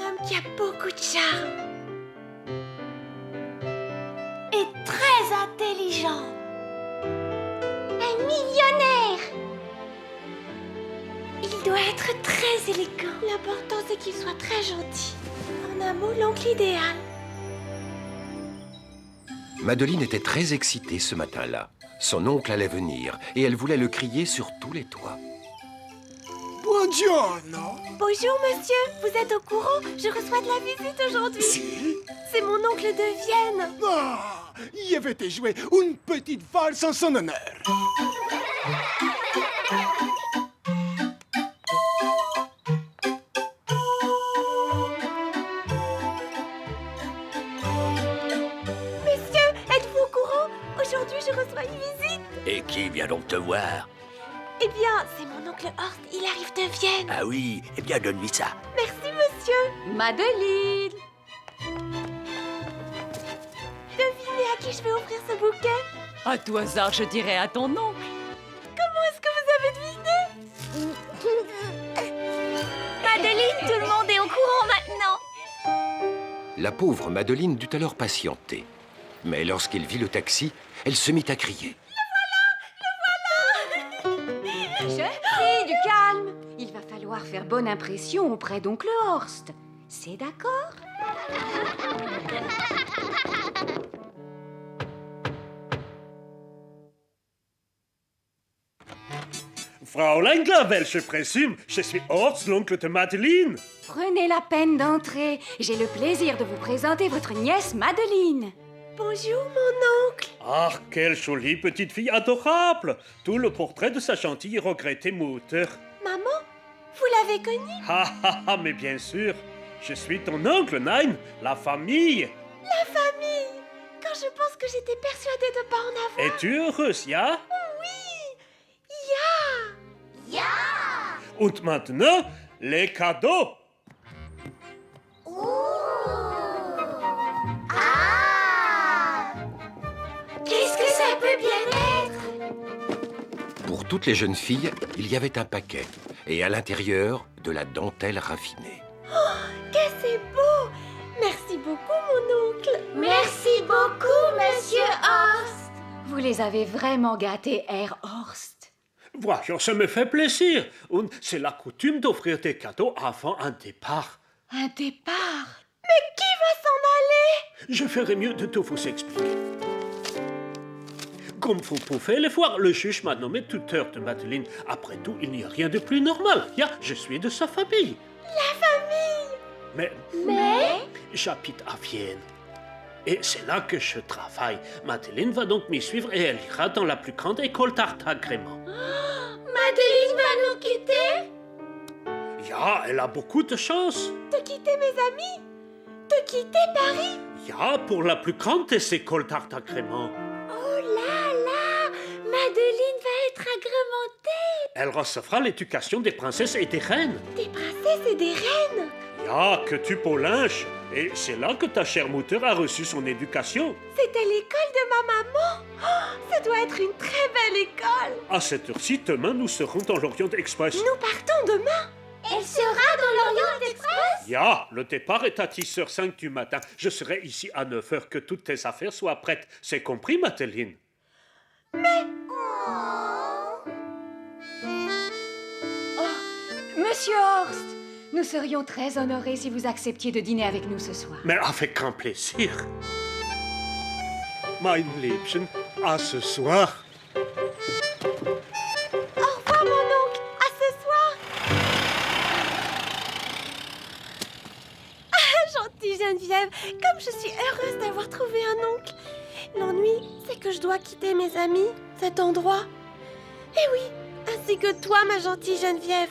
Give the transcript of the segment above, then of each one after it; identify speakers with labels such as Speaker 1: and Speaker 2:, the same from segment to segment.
Speaker 1: homme qui a beaucoup de charme. Et très intelligent. Un millionnaire. Il doit être très élégant. L'important, c'est qu'il soit très gentil. En un mot, l'oncle idéal.
Speaker 2: Madeleine était très excitée ce matin-là. Son oncle allait venir et elle voulait le crier sur tous les toits.
Speaker 3: Buongiorno.
Speaker 1: Bonjour, monsieur. Vous êtes au courant? Je reçois de la visite aujourd'hui.
Speaker 3: Si?
Speaker 1: C'est mon oncle de Vienne.
Speaker 3: Ah, je vais te jouer une petite valse en son honneur.
Speaker 1: Monsieur, êtes-vous au courant? Aujourd'hui, je reçois une visite.
Speaker 4: Et qui vient donc te voir?
Speaker 1: Eh bien, c'est mon oncle Horst. Il arrive de Vienne.
Speaker 4: Ah oui, eh bien donne-lui ça.
Speaker 1: Merci, monsieur.
Speaker 5: Madeleine!
Speaker 1: Devinez à qui je vais offrir ce bouquet?
Speaker 5: À tout hasard, je dirais à ton oncle.
Speaker 1: Comment est-ce que vous avez deviné?
Speaker 6: Madeleine, tout le monde est au courant maintenant.
Speaker 2: La pauvre Madeleine dut alors patienter. Mais lorsqu'elle vit le taxi, elle se mit à crier.
Speaker 5: Je prie, du calme. Il va falloir faire bonne impression auprès d'oncle Horst. C'est d'accord?
Speaker 7: Fraulein Glavel, je présume, je suis Horst, l'oncle de Madeleine.
Speaker 5: Prenez la peine d'entrer. J'ai le plaisir de vous présenter votre nièce Madeleine.
Speaker 1: Bonjour, mon oncle.
Speaker 7: Ah, quelle jolie petite fille adorable. Tout le portrait de sa gentille et regrettée mutter.
Speaker 1: Maman, vous l'avez connue?
Speaker 7: Ah, ah, ah, mais bien sûr. Je suis ton oncle, Nein, la famille.
Speaker 1: La famille. Quand je pense que j'étais persuadée de pas en avoir.
Speaker 7: Es-tu heureuse, ja?
Speaker 1: Oui. Ya.
Speaker 7: Und maintenant, les cadeaux.
Speaker 1: Qu'est-ce que ça peut bien être?
Speaker 2: Pour toutes les jeunes filles, il y avait un paquet. Et à l'intérieur, de la dentelle raffinée.
Speaker 1: Que c'est beau. Merci beaucoup, mon oncle.
Speaker 6: Merci beaucoup, monsieur Horst.
Speaker 5: Vous les avez vraiment gâtés, Herr Horst.
Speaker 7: Voyons, ça me fait plaisir. Und c'est la coutume d'offrir des cadeaux avant un départ.
Speaker 5: Un départ?
Speaker 1: Mais qui va s'en aller?
Speaker 7: Je ferai mieux de tout vous expliquer. Comme vous pouvez le voir, le juge m'a nommé tuteur de Madeleine. Après tout, il n'y a rien de plus normal. Ja, je suis de sa famille.
Speaker 1: La famille.
Speaker 7: Mais j'habite à Vienne. Et c'est là que je travaille. Madeleine va donc m'y suivre et elle ira dans la plus grande école d'art agrément.
Speaker 1: Madeleine va nous quitter?
Speaker 7: Ja, elle a beaucoup de chance.
Speaker 1: De quitter mes amis? De quitter Paris?
Speaker 7: Ja, pour la plus grande des écoles d'art agrément.
Speaker 1: Oh là là! Madeleine va être agrémentée!
Speaker 7: Elle recevra l'éducation des princesses et des reines.
Speaker 1: Des princesses et des reines!
Speaker 7: Ja, que tu linge. Et c'est là que ta chère mutter a reçu son éducation.
Speaker 1: C'était l'école de ma maman! Oh, ça doit être une très belle école!
Speaker 7: À cette heure-ci, demain, nous serons dans l'Orient Express.
Speaker 1: Nous partons demain!
Speaker 6: Elle sera dans l'Orient Express?
Speaker 7: Ja, le départ est à 10h05 du matin. Je serai ici à 9h, que toutes tes affaires soient prêtes. C'est compris, Madeleine?
Speaker 5: Monsieur Horst, nous serions très honorés si vous acceptiez de dîner avec nous ce soir.
Speaker 7: Mais avec grand plaisir. Mein Liebchen, à ce soir.
Speaker 1: Au revoir, mon oncle! À ce soir! Ah, gentille Geneviève! Comme je suis heureuse d'avoir trouvé un oncle! L'ennui, c'est que je dois quitter mes amis, cet endroit. Eh oui, ainsi que toi, ma gentille Geneviève.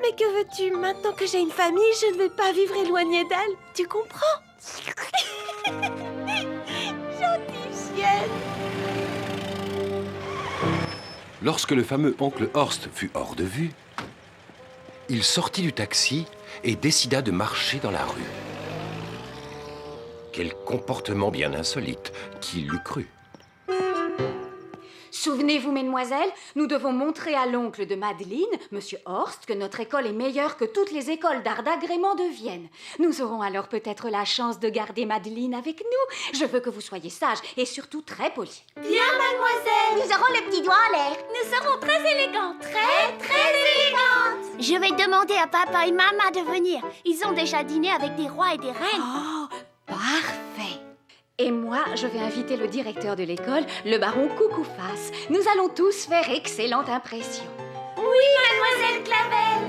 Speaker 1: Mais que veux-tu? Maintenant que j'ai une famille, je ne vais pas vivre éloignée d'elle. Tu comprends? Gentille chienne!
Speaker 2: Lorsque le fameux oncle Horst fut hors de vue, il sortit du taxi et décida de marcher dans la rue. Quel comportement bien insolite, qui l'eût cru.
Speaker 5: Souvenez-vous, mesdemoiselles, nous devons montrer à l'oncle de Madeleine, Monsieur Horst, que notre école est meilleure que toutes les écoles d'art d'agrément de Vienne. Nous aurons alors peut-être la chance de garder Madeleine avec nous. Je veux que vous soyez sages et surtout très polis.
Speaker 1: Bien, mademoiselle.
Speaker 6: Nous aurons le petit doigt en l'air. Nous serons très élégantes. Très élégantes. Je vais demander à papa et maman de venir. Ils ont déjà dîné avec des rois et des reines.
Speaker 5: Oh, parfait. Et moi, je vais inviter le directeur de l'école, le baron Coucouface. Nous allons tous faire excellente impression.
Speaker 6: Oui, mademoiselle Clavel.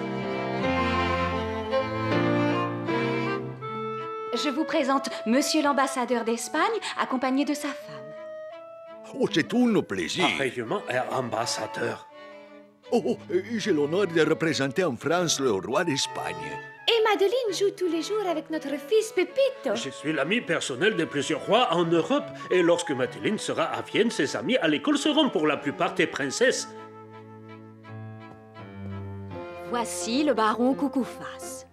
Speaker 5: Je vous présente Monsieur l'ambassadeur d'Espagne, accompagné de sa femme.
Speaker 4: Oh, c'est tout un plaisir.
Speaker 7: Pareillement, ambassadeur.
Speaker 4: Oh, j'ai l'honneur de représenter en France le roi d'Espagne.
Speaker 8: Et Madeleine joue tous les jours avec notre fils Pepito.
Speaker 7: Je suis l'ami personnel de plusieurs rois en Europe. Et lorsque Madeleine sera à Vienne, ses amis à l'école seront pour la plupart des princesses.
Speaker 5: Voici le baron Coucouface.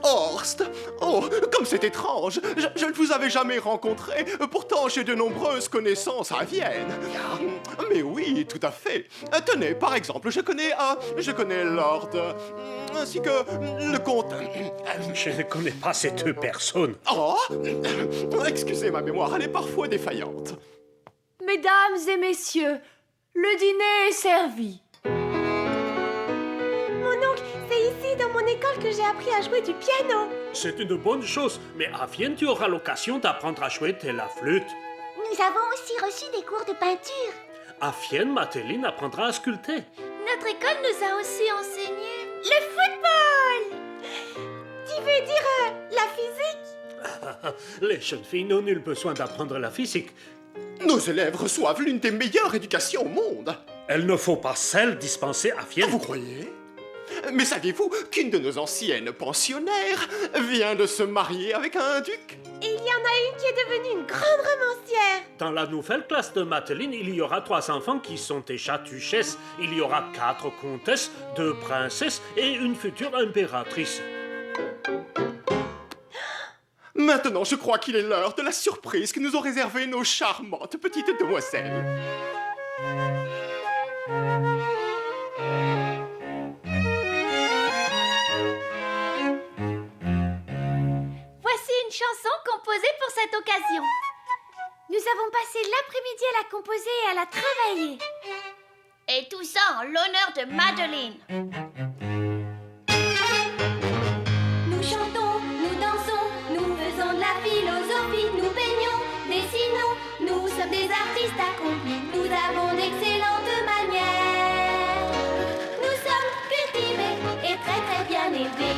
Speaker 3: Horst! Oh, comme c'est étrange! Je ne vous avais jamais rencontré. Pourtant, j'ai de nombreuses connaissances à Vienne. Mais oui, tout à fait. Tenez, par exemple, je connais Lord, ainsi que le comte.
Speaker 7: Je ne connais pas ces deux personnes.
Speaker 3: Oh! Excusez ma mémoire, elle est parfois défaillante.
Speaker 8: Mesdames et messieurs, le dîner est servi.
Speaker 1: Mon oncle, c'est ici, dans mon école, que j'ai appris à jouer du piano.
Speaker 7: C'est une bonne chose, mais à Vienne, tu auras l'occasion d'apprendre à jouer de la flûte.
Speaker 6: Nous avons aussi reçu des cours de peinture.
Speaker 7: À Vienne, Madeleine apprendra à sculpter.
Speaker 6: Notre école nous a aussi enseigné le football.
Speaker 1: Tu veux dire la physique?
Speaker 7: Les jeunes filles n'ont nul besoin d'apprendre la physique.
Speaker 3: Nos élèves reçoivent l'une des meilleures éducations au monde.
Speaker 7: Elle ne faut pas celle dispensée à Vienne.
Speaker 3: Vous croyez? Mais saviez-vous qu'une de nos anciennes pensionnaires vient de se marier avec un duc?
Speaker 1: Il y en a une qui est devenue une grande romancière.
Speaker 7: Dans la nouvelle classe de Madeleine, il y aura 3 enfants qui sont déjà duchesses. Il y aura 4 comtesses, 2 princesses et une future impératrice.
Speaker 3: Maintenant, je crois qu'il est l'heure de la surprise que nous ont réservée nos charmantes petites demoiselles.
Speaker 6: Voici une chanson composée pour cette occasion. Nous avons passé l'après-midi à la composer et à la travailler. Et tout ça en l'honneur de Madeleine. Nous chantons, nous dansons, nous faisons de la philosophie, nous baignons, dessinons, nous sommes des artistes accomplis, nous avons d'excellentes manières. Nous sommes cultivés et très très bien élevés.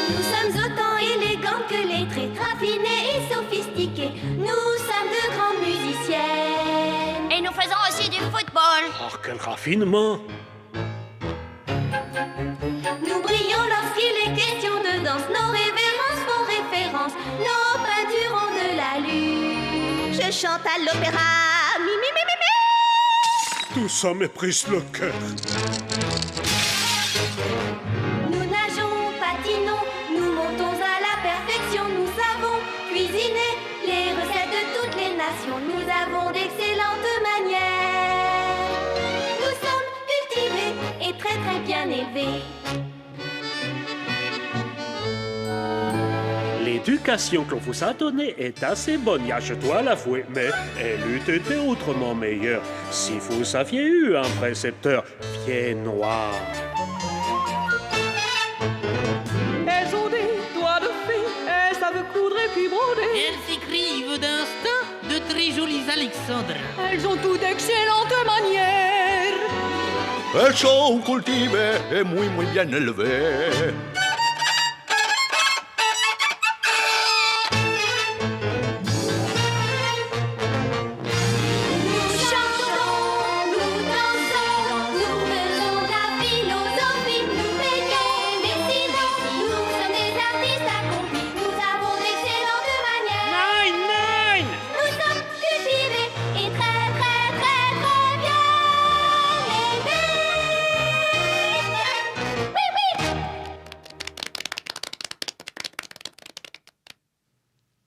Speaker 6: Nous sommes autant élégantes que lettrées, raffinées et sophistiquées. Nous sommes de grandes musiciennes. Et nous faisons aussi du football.
Speaker 7: Oh, quel raffinement!
Speaker 6: Nous brillons lorsqu'il est question de danse. Nos révérences font référence. Nos peintures ont de l'allure. Je chante à l'opéra. Mi, mi, mi, mi, mi.
Speaker 7: Tout ça méprise le cœur.
Speaker 6: Nous nageons, patinons, nous montons à la perfection. Nous savons cuisiner les recettes de toutes les nations. Nous avons d'excellentes manières. Nous sommes cultivés et très très bien élevés.
Speaker 7: L'éducation qu'on vous a donnée est assez bonne, je dois l'avouer, mais elle eût été autrement meilleure si vous aviez eu un précepteur viennois.
Speaker 9: Elles ont des doigts de fée, elles savent coudre et puis broder.
Speaker 10: Elles s'écrivent d'instinct de très jolies alexandrins.
Speaker 9: Elles ont toutes d'excellentes manières.
Speaker 4: Elles sont cultivées et muy bien élevées.
Speaker 6: Nous chantons, nous dansons, nous faisons de la philosophie, nous baignons, dessinons, nous sommes des artistes accomplis, nous avons d'excellentes manières.
Speaker 7: Nein, nein!
Speaker 6: Nous sommes cultivés et très très très très bien élevés. Oui, oui.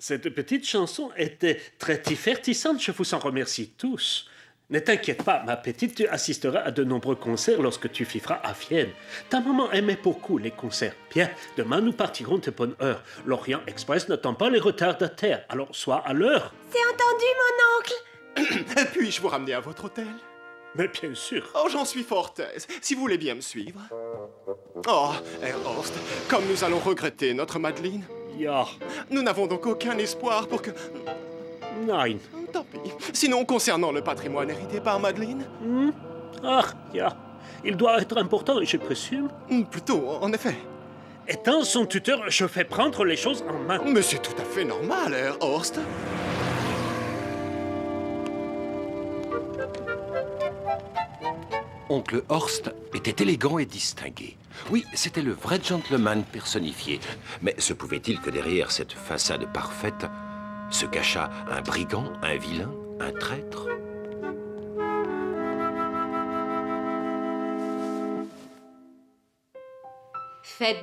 Speaker 7: Cette petite chanson était très divertissante, je vous en remercie tous. Ne t'inquiète pas, ma petite, tu assisteras à de nombreux concerts lorsque tu vivras à Vienne. Ta maman aimait beaucoup les concerts. Bien, demain nous partirons de bonne heure. L'Orient Express n'attend pas les retardataires, alors sois à l'heure.
Speaker 1: C'est entendu, mon oncle.
Speaker 3: Puis-je vous ramener à votre hôtel?
Speaker 7: Mais bien sûr.
Speaker 3: Oh, j'en suis fort aise, si vous voulez bien me suivre. Oh, Herr Horst, comme nous allons regretter notre Madeleine.
Speaker 7: Ja,
Speaker 3: Nous n'avons donc aucun espoir pour que...
Speaker 7: nein.
Speaker 3: Tant pis. Sinon, concernant le patrimoine hérité par Madeleine?
Speaker 7: Ach, ja. Il doit être important, je présume.
Speaker 3: Plutôt, en effet.
Speaker 7: Étant son tuteur, je fais prendre les choses en main.
Speaker 3: Mais c'est tout à fait normal, Herr Horst.
Speaker 2: Oncle Horst était élégant et distingué. Oui, c'était le vrai gentleman personnifié. Mais se pouvait-il que derrière cette façade parfaite se cachât un brigand, un vilain, un traître?
Speaker 5: Faites